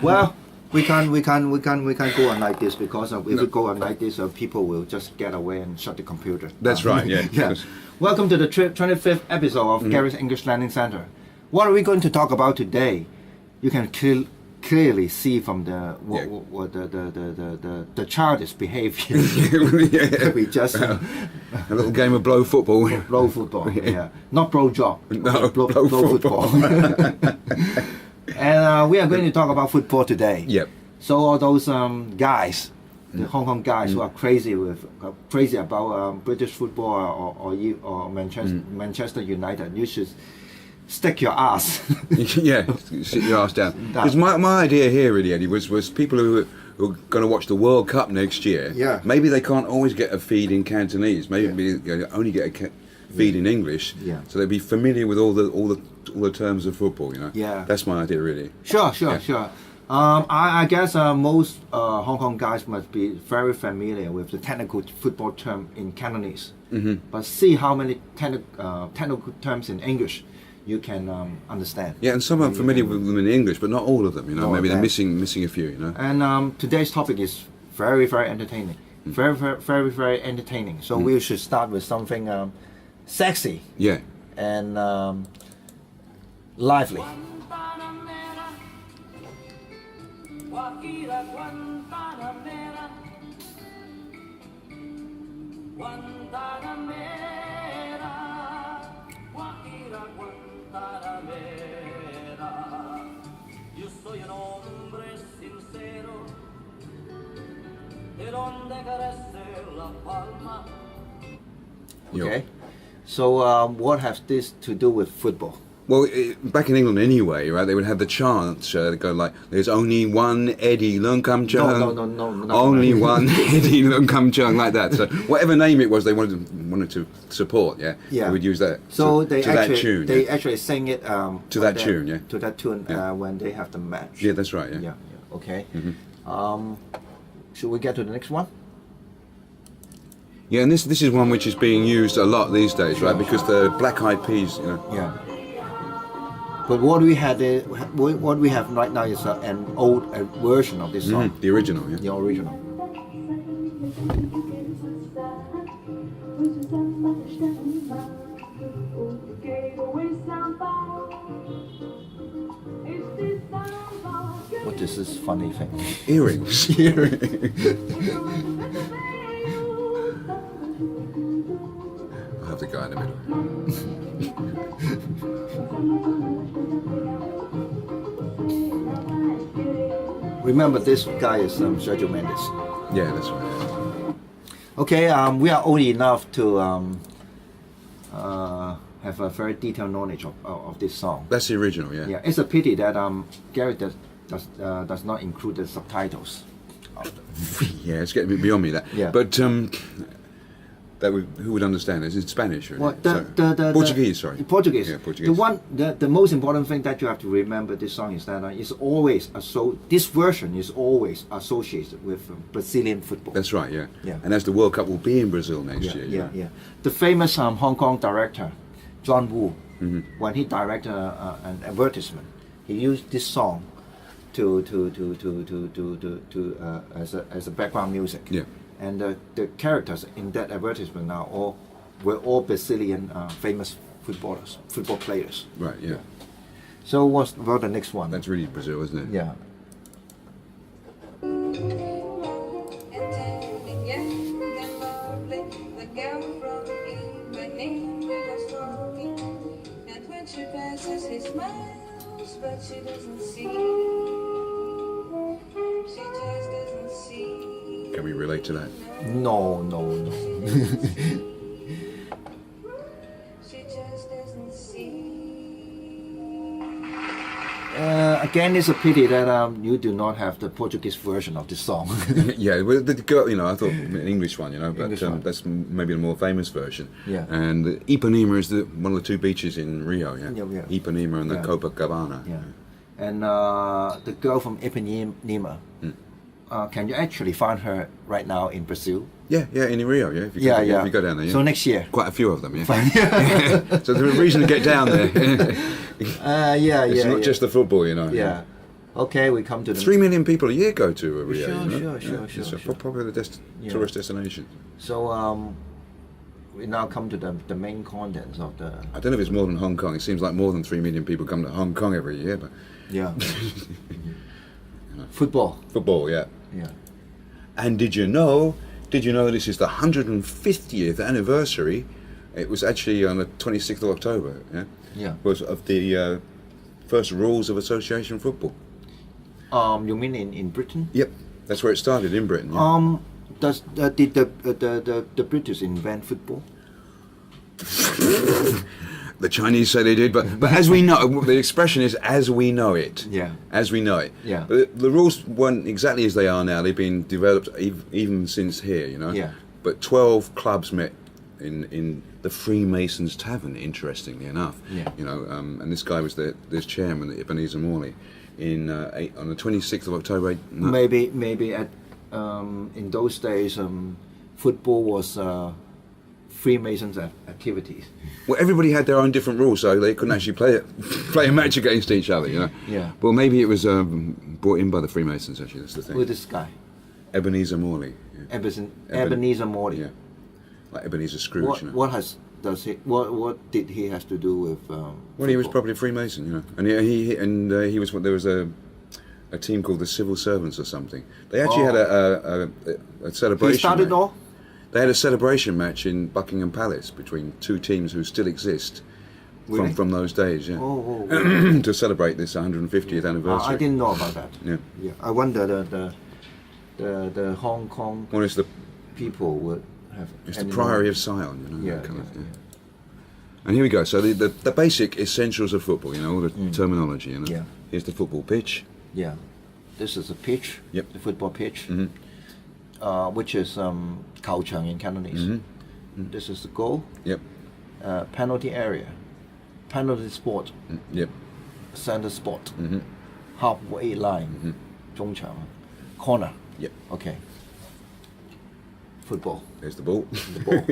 Well, we can't go on like this because if we go on like this, people will just get away and shut the computer. That's right, yeah. Yeah. Welcome to the 25th episode of Gary's English Learning Center. What are we going to talk about today? You can clearly see from the childish behavior. We just a little game of blow football. Blow football, yeah. Not blow job. No, blow football. And we are going to talk about football today. Yep. So all those guys, the Hong Kong guys who are crazy about British football or Manchester United, you should stick your ass. Yeah, sit your ass down. Because my idea here really, Eddie, was people who are going to watch the World Cup next year. Yeah. Maybe they can't always get a feed in Cantonese. Maybe they only get a feed in English. Yeah. So they'd be familiar with all the terms of football. You know. Yeah. That's my idea really. Sure. I guess most Hong Kong guys must be very familiar with the technical football term in Cantonese. Mm-hmm. But see how many technical terms in English you can understand. Yeah, and some are familiar with them in English, but not all of them. You know, Not maybe all they're of them. missing a few. You know. And today's topic is very entertaining. Very entertaining. So we should start with something sexy. Yeah. And lively. Yo soy un hombre sincero, de donde carece la palma. Okay. So what has this to do with football? Well, back in England anyway, right? They would have the chants that go like, "There's only one Eddie Leung Kam Chung." No. Only one Eddie Leung Kam Chung, like that. So whatever name it was, they wanted to support. Yeah. Yeah. They would use that. So to that tune. They actually sing it to that tune. Yeah. To that tune Yeah. when they have the match. Yeah, that's right. Yeah. Yeah. Okay. Mm-hmm. Should we get to the next one? Yeah, and this is one which is being used a lot these days, right? Because the Black Eyed Peas, you know. Yeah. But what we have right now is an old version of this song. The original. Yeah. The original. What is this funny thing? Earrings. I'll have the guy in the middle. Remember, this guy is Sergio Mendes. Yeah, that's right. Okay, we are old enough to have a very detailed knowledge of this song. That's the original. Yeah. Yeah, it's a pity that Gary does not include the subtitles. Yeah, it's getting a bit beyond me that. Yeah. But who would understand? It's in Spanish. Really. Well, Portuguese, sorry. Portuguese. Yeah, Portuguese. The most important thing that you have to remember this song is that this version is always associated with Brazilian football. That's right. Yeah. Yeah. And as the World Cup will be in Brazil next year. Yeah. The famous Hong Kong director John Woo, when he directed an advertisement, he used this song as a background music. Yeah. And the characters in that advertisement were all Brazilian famous football players. Right. Yeah. So what's about the next one? That's really Brazil, isn't it? Yeah. But she doesn't see. She just doesn't see. Can we relate to that? No. She just doesn't see. Again, it's a pity that you do not have the Portuguese version of the song. Yeah, well, the girl, I thought an English one, but English one. that's maybe a more famous version. Yeah. And Ipanema is one of the two beaches in Rio. Yeah. Yeah. Ipanema and the Yeah. Copacabana. Yeah. And the girl from Ipanema can you actually find her right now in Brazil? Yeah, in Rio, yeah. If you Yeah, go, yeah. If you go down there, yeah. So next year. Quite a few of them, yeah. So there's a reason to get down there. Yeah. It's not just the football, you know. Yeah. Okay, we come to the 3 million people a year go to Rio. Sure, you know? sure, Yeah, sure, it's a sure. popular tourist destination. So we now come to the main contents of the I don't know if it's more than Hong Kong. It seems like more than 3 million people come to Hong Kong every year, but yeah. Football. football, yeah. Yeah. And did you know this is the 150th anniversary? It was actually on the 26th of October, yeah? Yeah. Was of the first rules of association football. You mean in Britain? Yep, that's where it started, in Britain. Yeah. Did the British invent football? The Chinese say they did, but as we know, the expression is "as we know it." Yeah. As we know it. Yeah. But the rules weren't exactly as they are now. They've been developed even since here, you know. Yeah. But 12 clubs met in the Freemasons Tavern. Interestingly enough. Yeah. You know, and this guy was this chairman, Ebenezer Morley, on the 26th of October. Maybe at in those days football was Freemasons activities. Well, everybody had their own different rules, so they couldn't actually play a match against each other, you know. Yeah. Well, maybe it was brought in by the Freemasons. Actually, that's the thing. Who is this guy? Ebenezer Morley. Yeah. Ebenezer Morley. Yeah. Like Ebenezer Scrooge. You know. What did he has to do with? Well, he was probably a Freemason, you know, and he was. There was a team called the Civil Servants or something. They actually had a celebration. He started match. all. They had a celebration match in Buckingham Palace between two teams who still exist Really? from those days. Yeah. Oh. To celebrate this 150th anniversary. I didn't know about that. Yeah. Yeah. I wonder the Hong Kong Well, it's the people would have. It's the any Priory of knowledge. Sion, you know. Yeah, that kind of yeah, thing. And here we go. So the basic essentials of football, you know, all the terminology, you know. Yeah. Here's the football pitch. Yeah. This is a pitch. Yep. The football pitch. Mhm. Which is 球場 in Cantonese. This is the goal. Yep. Penalty area. Penalty spot. Yep. Center spot. Mhm. Halfway line. 中場 Corner. Yep. Okay. Football. There's the ball. The ball.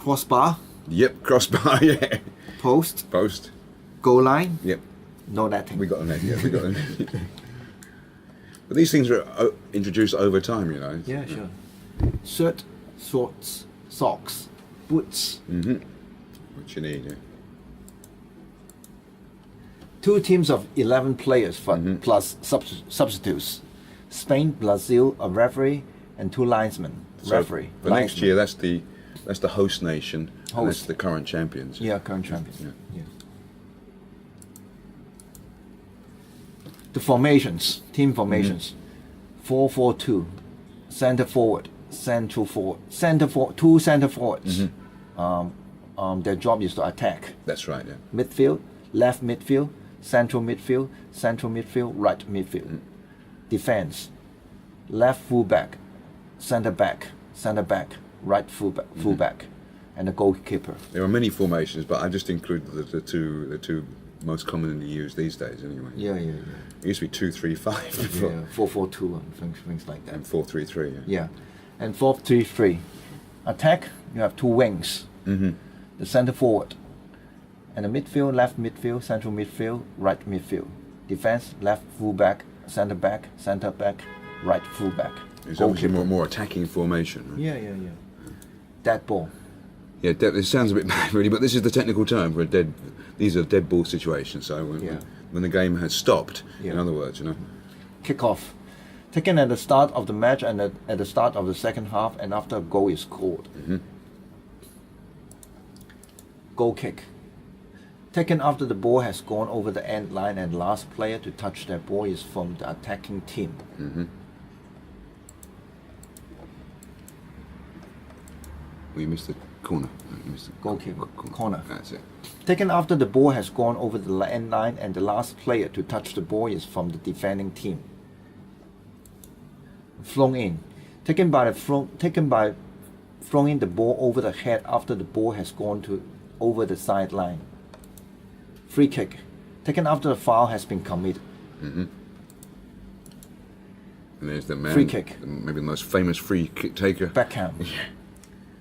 Crossbar. Yep. Crossbar. Yeah. Post. Post. Goal line. Yep. No netting. We got a net. Yeah. We got a net. But these things were introduced over time, you know. Yeah, sure. Shirt, shorts, socks, boots. What you need. Yeah. 2 teams of 11 players plus substitutes. Spain, Brazil, a referee, and 2 linesmen. So Referee. for next linesman. year, that's the host nation. And that's Host. the current champions. Yeah, current champion. Yeah. Yeah. The formations, team formations. 4-4-2, center forward, central forward, two center forwards. Their job is to attack. That's right. Yeah. Midfield, left midfield, central midfield, right midfield. Defense, left fullback, center back, right fullback, and the goalkeeper. There are many formations, but I just included the two most commonly used these days, anyway. Yeah. It used to be 2-3-5 before, Yeah, 4-4-2 and things like that. and 4-3-3. Yeah. Yeah, and 4-3-3. Attack, you have 2 wings. The center forward, and the midfield, left midfield, central midfield, right midfield. Defense, left fullback, center back, right fullback. It's obviously Goalkeeper. more attacking formation. Right? Yeah. Dead ball. Yeah, it sounds a bit bad, really, but this is the technical term for these are dead ball situations. So when the game has stopped, in other words, you know. Kickoff. Taken at the start of the match and at the start of the second half and after a goal is scored. Goal kick. Taken after the ball has gone over the end line and the last player to touch that ball is from the attacking team. We missed the corner. Goal kick. Corner. That's it. Taken after the ball has gone over the end line and the last player to touch the ball is from the defending team. Flown in. Taken by throwing the ball over the head after the ball has gone over the sideline. Free kick. Taken after the foul has been committed. And there's the man, Free kick. maybe the most famous free kick taker. Beckham.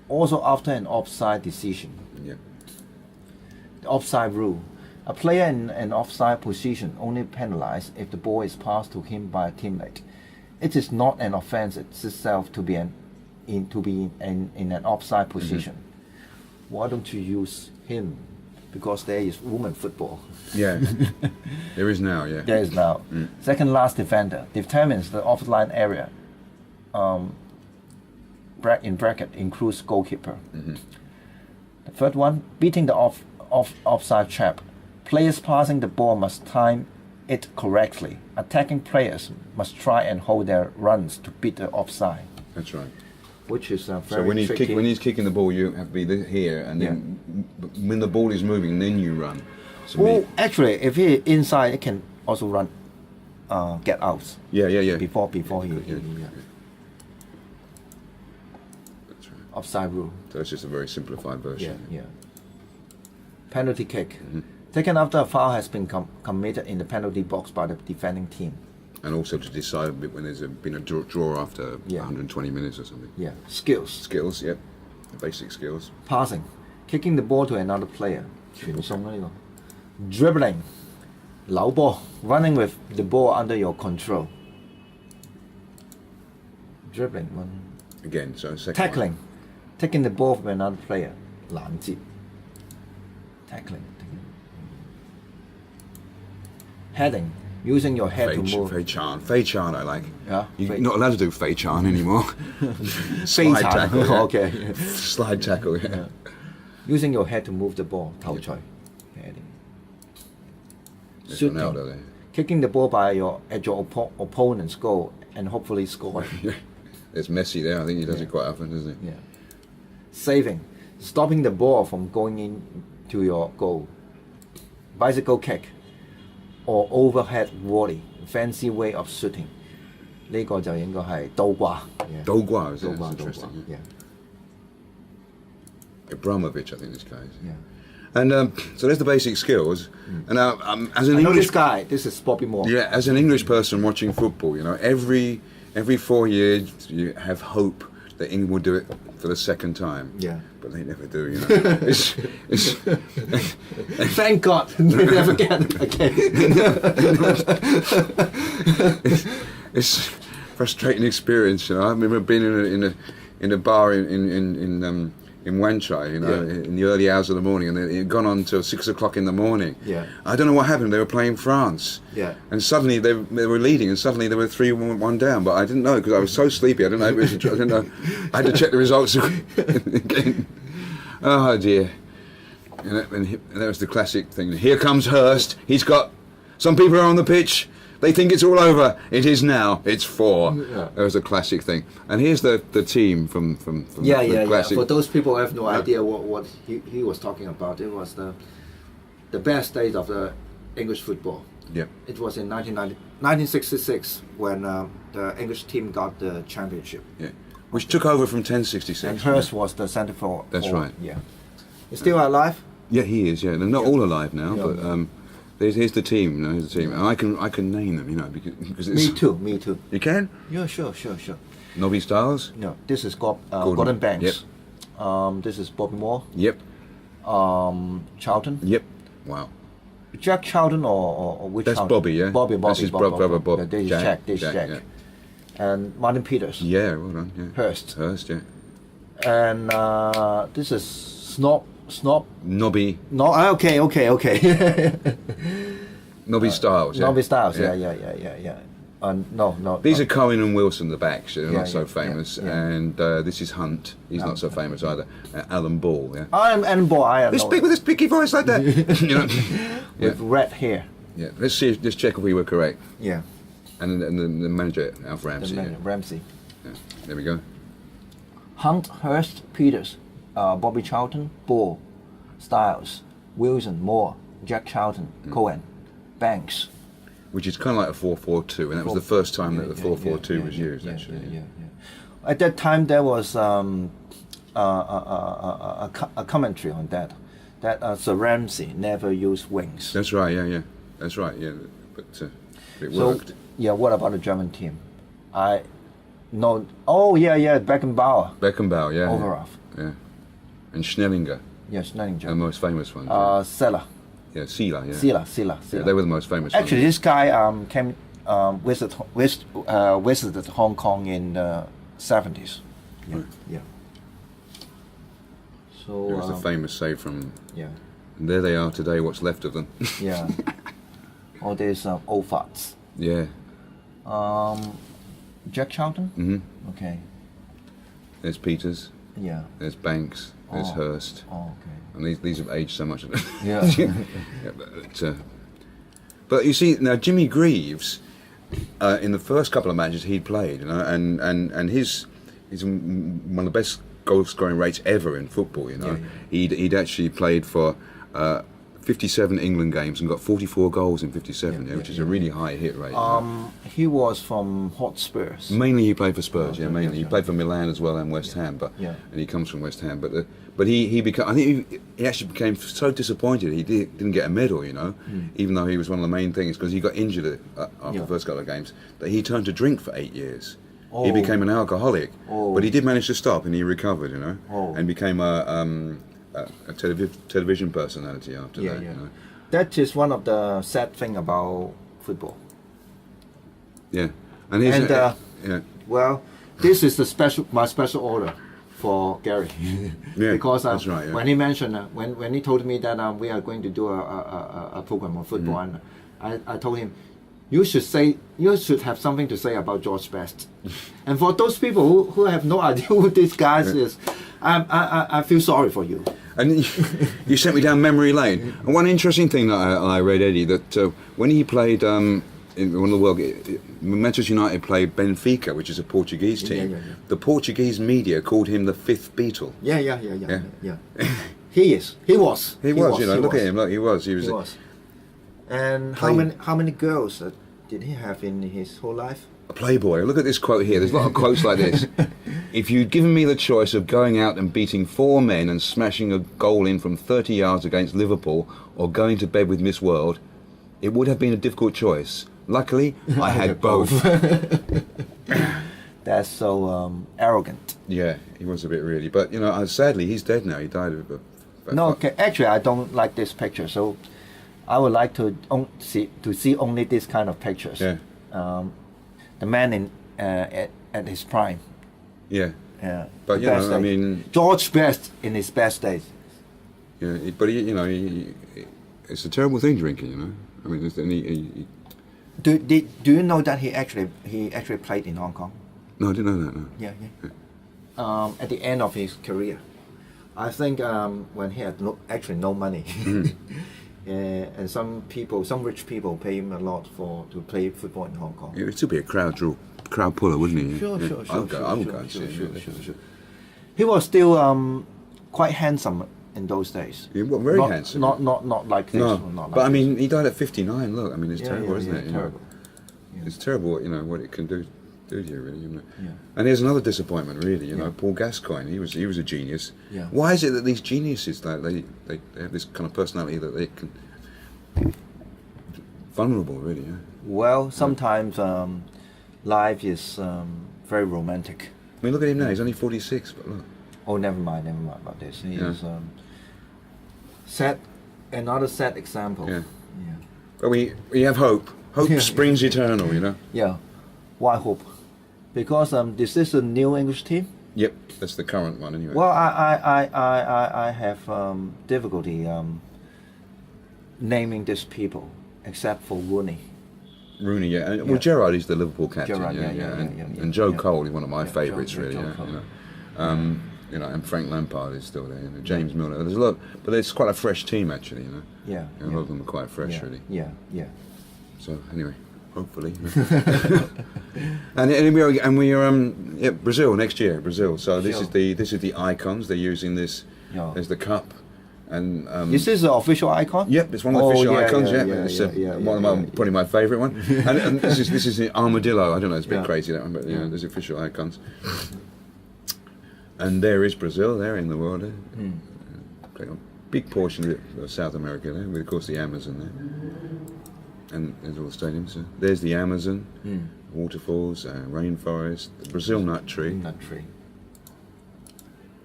Also after an offside decision. Yeah. The offside rule. A player in an offside position only penalized if the ball is passed to him by a teammate. It is not an offense itself to be in an offside position. Why don't you use him? Because there is women football. Yeah. There is now, yeah. There is now. Second last defender determines the offline area. In bracket includes goalkeeper. The third one, beating the offside trap. Players passing the ball must time it correctly. Attacking players must try and hold their runs to beat the offside. That's right. Which is very So when tricky. he's kicking the ball, you have to be here, and then when the ball is moving, then you run. So Well, actually, if he inside, it can also run, get out. yeah. Before he. Yeah. Yeah. That's right. Offside rule. So it's just a very simplified version. Yeah. Penalty kick. Taken after a foul has been committed in the penalty box by the defending team. And also to decide a bit when there's been a draw after Yeah. 120 minutes or something. Yeah. Skills. Skills, yep. The basic skills. Passing. Kicking the ball to another player. 傳送啦呢個。Dribbling. 扭波. Running with the ball under your control. Dribbling. Again, so second Tackling. Taking the ball from another player. 攔截. Tackling. Heading. Using your head to move. Fei Chan I like. Yeah, You're Fei- not allowed to do Fei Chan anymore. Fei Slide Chan. tackle. Yeah. Okay. Slide tackle, yeah. Using your head to move the ball. 頭槌. Heading. There's Shooting. Ronaldo there. Kicking the ball at your opponent's goal and hopefully scoring. There's Messi there. I think he does it quite often, doesn't he? Yeah. Saving. Stopping the ball from going into your goal. Bicycle kick. Or overhead volley. Fancy way of shooting. 呢個就應該係倒掛. Yeah. 倒掛, is it? 倒掛, That's interesting. yeah. Abramovich, I think this guy is. Yeah. And so there's the basic skills. And now, as an I know English this guy. This is Bobby Moore. Yeah, as an English person watching football, you know, every 4 years you have hope that England will do it for the second time. Yeah. But they never do, you know. it's Thank God they never get it again. it's frustrating experience, you know. I remember being in a bar in Wan Chai, you know, Yeah. in the early hours of the morning, and it had gone on till 6 o'clock in the morning. Yeah. I don't know what happened. They were playing France. Yeah. And suddenly they were leading, and suddenly they were 3-1 down. But I didn't know because I was so sleepy. I didn't know. I didn't know. I had to check the results again. Oh dear. And that was the classic thing. Here comes Hurst. He's got some people are on the pitch. They think it's all over. It is now. It's 4. Yeah. That was a classic thing. And here's the team from the classic. For those people who have no idea what he was talking about, it was the best days of the English football. Yeah. It was in 1966 when the English team got the championship. Yeah. Which took over from 1066. And Hurst was the centre forward. That's right. Yeah. He's still alive? Yeah, he is. Yeah, they're not all alive now, Yeah. but here's the team. You know, here's the team. And I can name them. You know, because it's, Me too. You can. Yeah, sure. Nobby Styles. No, this is Gordon Banks. This is Bobby Moore. Yep. Charlton. Yep. Wow. Jack Charlton or which That's Charlton? Bobby, yeah. Bobby. That's his brother Bob. Yeah, this is Jack, This is Jack. yeah. And Martin Peters. Yeah, well done. Yeah. Hurst. Yeah. And this is Snob. Nobby. No, okay. Nobby Styles. Yeah. Nobby Styles. Yeah. No. These are Cohen and Wilson, the backs. They're Yeah, not so yeah, famous. yeah. And this is Hunt. He's not so famous either. Alan Ball. Yeah. I'm boy. I Let's know. speak with this picky voice like that. You know. With red hair. Yeah. Let's check if we were correct. Yeah. And the manager, Alf Ramsey. The man, Ramsey. Yeah. There we go. Hunt, Hurst, Peters, Bobby Charlton, Ball, Styles, Wilson, Moore, Jack Charlton, Cohen, Banks. Which is kind of like a 4-4-2, and that was the first time that the 4-4-2 was used, actually. Yeah. At that time, there was a commentary on that Sir Ramsey never used wings. That's right, yeah. That's right, yeah. But it So, worked. yeah, what about the German team? No. Oh yeah. Beckenbauer. Beckenbauer, yeah. Overoff. Yeah. And Schnellinger, Yes, Schnellinger. the most famous ones. Seller. yeah, Sila, yeah. Sila. Yeah, they were the most famous Actually, ones. this guy came visited Hong Kong in the 70s. Yeah. Right. Yeah. So There was the famous save from, yeah. and there they are today, what's left of them. Yeah. All these old farts. Yeah. Jack Charlton? hmm Okay. There's Peters, Yeah. there's Banks, there's Oh. Hurst. Oh, okay. And these have aged so much. Yeah. Yeah, but you see, now Jimmy Greaves, in the first couple of matches he'd played, you know, and he's one of the best goal scoring rates ever in football, you know. Yeah. He'd actually played for 57 England games and got 44 goals in 57, which is a really high hit rate. He was from Hotspurs. Mainly he played for Spurs, Okay, mainly. He yeah. played for Milan as well and West Ham, Yeah. and he comes from West Ham. But he became, I think he actually became so disappointed he didn't get a medal, you know, even though he was one of the main things, because he got injured after the first couple of games, that he turned to drink for 8 years. He Oh. became an alcoholic, Oh. but he did manage to stop and he recovered, you know, Oh. and became a television personality after Yeah, that, yeah. you know. That is one of the sad thing about football. Yeah, and he's yeah. Well, this is my special order for Gary. Yeah, because that's right, yeah. when he mentioned when he told me that we are going to do a program on football, and I told him you should have something to say about George Best. And for those people who have no idea who this guy is, I feel sorry for you. And you sent me down memory lane. And one interesting thing that I read, Eddie, that when he played in one of the world, Manchester United played Benfica, which is a Portuguese team. Yeah. The Portuguese media called him the fifth Beatle. Yeah. He was. You know, look at him. Look, he was. He was. And how many girls did he have in his whole life? A playboy. Look at this quote here. There's a lot of quotes like this. If you'd given me the choice of going out and beating 4 men and smashing a goal in from 30 yards against Liverpool, or going to bed with Miss World, it would have been a difficult choice. Luckily, I had both. That's so arrogant. Yeah, he was a bit really. But, you know, sadly, he's dead now. He died of No, okay. Actually, I don't like this picture. So, I would like to see only this kind of pictures. Yeah. The man at his prime. Yeah. Yeah. But, the you know, best I days. mean... George Best in his best days. Yeah, but, you know, it's a terrible thing, drinking, you know. I mean, Do you know that he actually played in Hong Kong? No, I didn't know that, no. Yeah. At the end of his career, I think when he had no money, and some rich people pay him a lot to play football in Hong Kong. It would still be a crowd puller, wouldn't he? Sure. I would go and see him. He was still quite handsome in those days. He was very handsome. Not like this. No, Not like but I this. mean, he died at 59. Look, I mean, it's terrible, isn't it? You know? Terrible. Yeah. It's terrible, you know, what it can do to you, really. You know? Yeah. And here's another disappointment, really. You know, Yeah. Paul Gascoigne. He was a genius. Yeah. Why is it that these geniuses, they have this kind of personality that they can vulnerable, really? Yeah? Well, sometimes life is very romantic. I mean, look at him now. He's only 46, but look. Oh, never mind about this. He Yeah. is another sad example. Yeah. Yeah. But we have hope. Hope Yeah. springs eternal, you know. Yeah. Why hope? Because this is a new English team. Yep, that's the current one anyway. Well, I have difficulty naming these people, except for Rooney. Rooney, yeah. And, Yeah. well, Gerrard is the Liverpool captain, Gerrard, and, yeah. and Joe Yeah. Cole is one of my Yeah, favourites, Joe really. Cole. You know, and Frank Lampard is still there. You know, James Milner. There's a lot, but it's quite a fresh team actually. You know, Yeah. a lot of them are quite fresh, yeah. really. Yeah. So anyway, hopefully. and we are Brazil next year. Brazil. So this is the icons. They're using this. Yeah. There's the cup, and Is this the official icon? Yep, it's one of the official icons. Yeah, It's probably my favourite one. And this is the armadillo. I don't know. It's a bit Yeah. crazy that one, but you know, there's official icons. And there is Brazil. They're in the world. A big portion of South America there, with of course the Amazon there, and there's all the stadiums. So there's the Amazon. waterfalls, rainforest, the Brazil nut tree. Nut tree.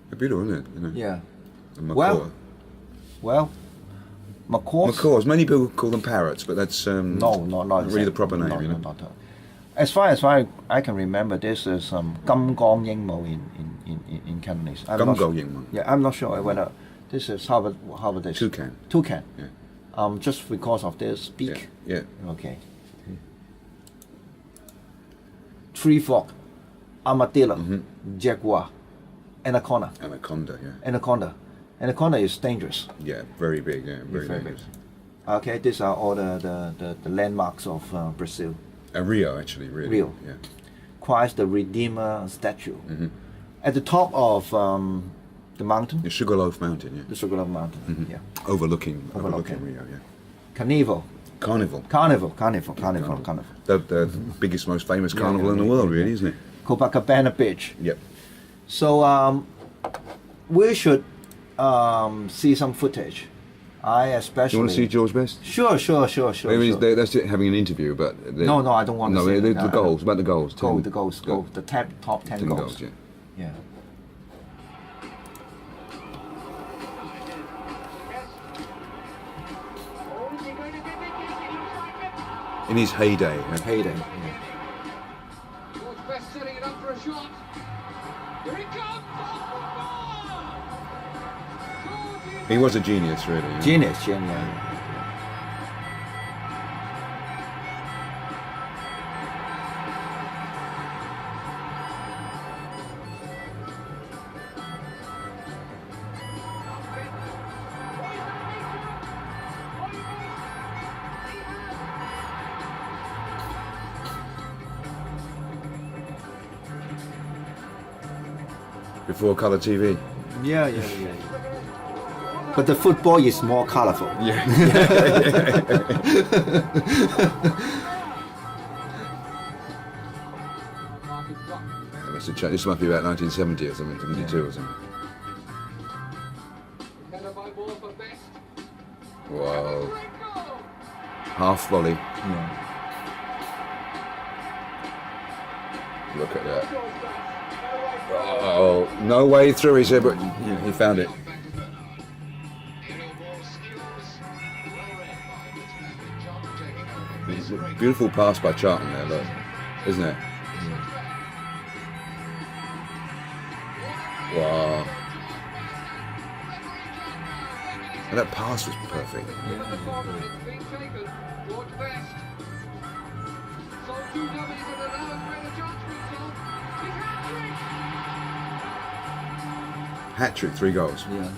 They're beautiful, isn't it? You know? Yeah. And Well, macaws. macaws. Many people call them parrots, but that's No, not really the proper name. No, you know? not that. As far as I can remember, this is金剛鸚鵡in Cantonese. I'm not sure. 金剛鸚鵡. Yeah, I'm not sure whether this is how about this. Toucan. Toucan. Yeah. Just because of this beak. Yeah. Okay. Tree frog, armadillo, jaguar, anaconda. Anaconda. Yeah. Anaconda is dangerous. Yeah. Very big. Yeah. Very Very dangerous. big. Okay, these are all the landmarks of Brazil. Rio, actually, really. Rio. Yeah. Christ the Redeemer statue. At the top of the mountain, The Sugarloaf Mountain. Yeah. the Sugarloaf Mountain. Yeah. Overlooking Overlooking. Rio. Yeah. Carnival. Carnival. The biggest, most famous carnival in the world, really, isn't it? Copacabana Beach. Yep. So we should see some footage. I especially. Do you want to see George Best? Sure. Maybe that's it, having an interview, but No, I don't want to see it. the goals, about the goals. The goals. The top 10 10 goals. goals, yeah. Yeah. In his heyday. Heyday. George Best setting it up for a shot. Here it comes! He was a genius, really. Yeah. Genius, yeah. Before colour TV. Yeah. But the football is more colorful. Yeah. This must be about 1970 or something, 72 or something. Header by ball for Best. Wow. Half volley. Yeah. Look at that. Oh, no way through, he said, but he found it. It's a beautiful pass by Charlton there, look, isn't it? Wow. And that pass was perfect. It's been taken. George Best. So 2 W's and allowed by the chance for himself. His hat-trick! Hat-trick, 3 goals. Yeah.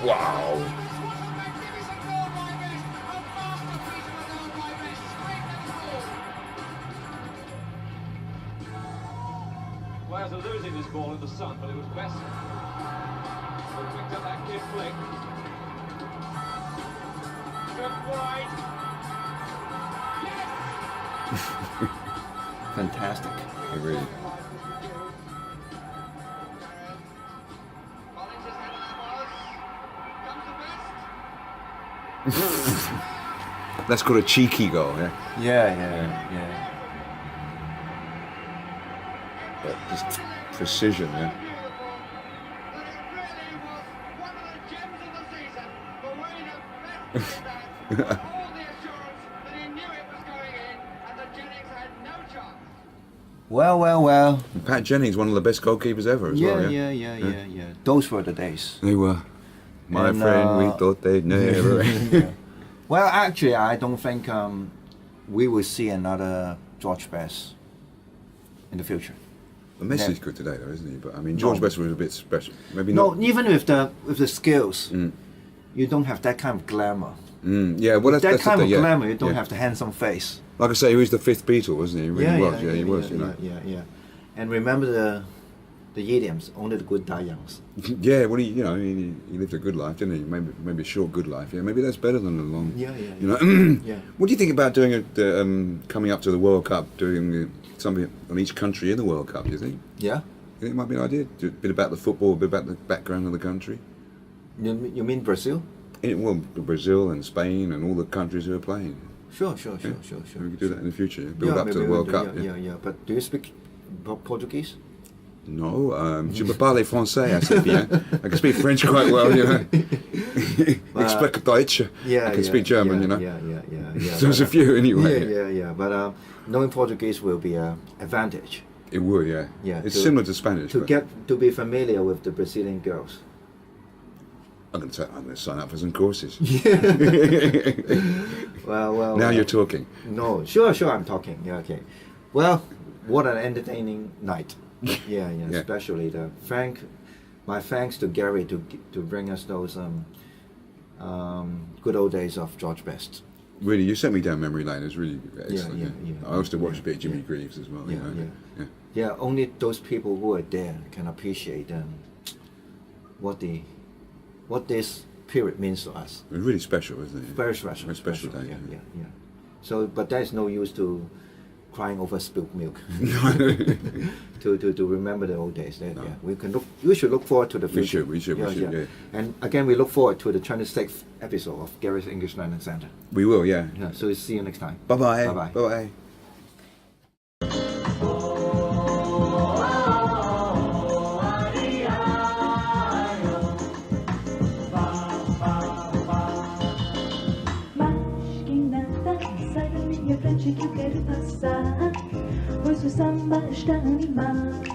Wow. Wales are losing this ball in the sun, but it was Best who picked up that kid flick. Good wide. Fantastic. Agreed. That's called a cheeky goal, yeah? Yeah. But just precision, yeah? Well. And Pat Jennings, one of the best goalkeepers ever as well, yeah? Yeah. Those were the days. They were. My And, friend, we thought they'd never. Well, actually, I don't think we will see another George Best in the future. Messi's good today, though, isn't he? But I mean, George Best was a bit special. Maybe No, not. even with the skills, you don't have that kind of glamour. Yeah, well, that's That the kind of thing, yeah. glamour, you don't Yeah. have the handsome face. Like I say, he was the 5th Beatle, wasn't he? He really was. Yeah, he was. You know. Yeah. And remember the idioms. Only the good die young. Yeah, well, he lived a good life, didn't he? Maybe a short good life. Yeah, maybe that's better than a long. Yeah. You know. Yeah. What do you think about doing coming up to the World Cup, doing something on each country in the World Cup? Do you think? Yeah. You think it might be an idea? Do a bit about the football, a bit about the background of the country. You mean Brazil? Well, Brazil and Spain and all the countries who are playing. Sure. We could do that in the future. Yeah? Build up to maybe the we'll World do- Cup. Yeah. But do you speak Portuguese? No, je peux parler français assez bien. I can speak French quite well, you know. Ich spreche Deutsch. I can speak German, you know. Yeah. There's a few anyway. Yeah. But knowing Portuguese will be an advantage. It would, yeah. Yeah, It's to- similar to Spanish. To but to be familiar with the Brazilian girls. I'm going to sign up for some courses. Well. Now you're talking. No, sure. I'm talking. Yeah, okay. Well, what an entertaining night. Yeah. Yeah. Especially my thanks to Gary to bring us those good old days of George Best. Really, you sent me down memory lane. It's really excellent. Yeah. I also watched a bit of Jimmy Yeah. Greaves as well. Yeah, you know. yeah. Yeah, only those people who are there can appreciate what this period means to us. It was really special, isn't it? Very special. Very special day. Yeah. So, but there's no use to crying over spilled milk. to remember the old days. No. Yeah, we should look forward to the future. We should, yeah. And again, we look forward to the 26th episode of Gary's English Learning Center. We will, yeah. Yeah. So see you next time. Bye-bye. Bye-bye. Bye-bye. Mas que nada sai da minha frente que eu quero passar, pois o samba está animado.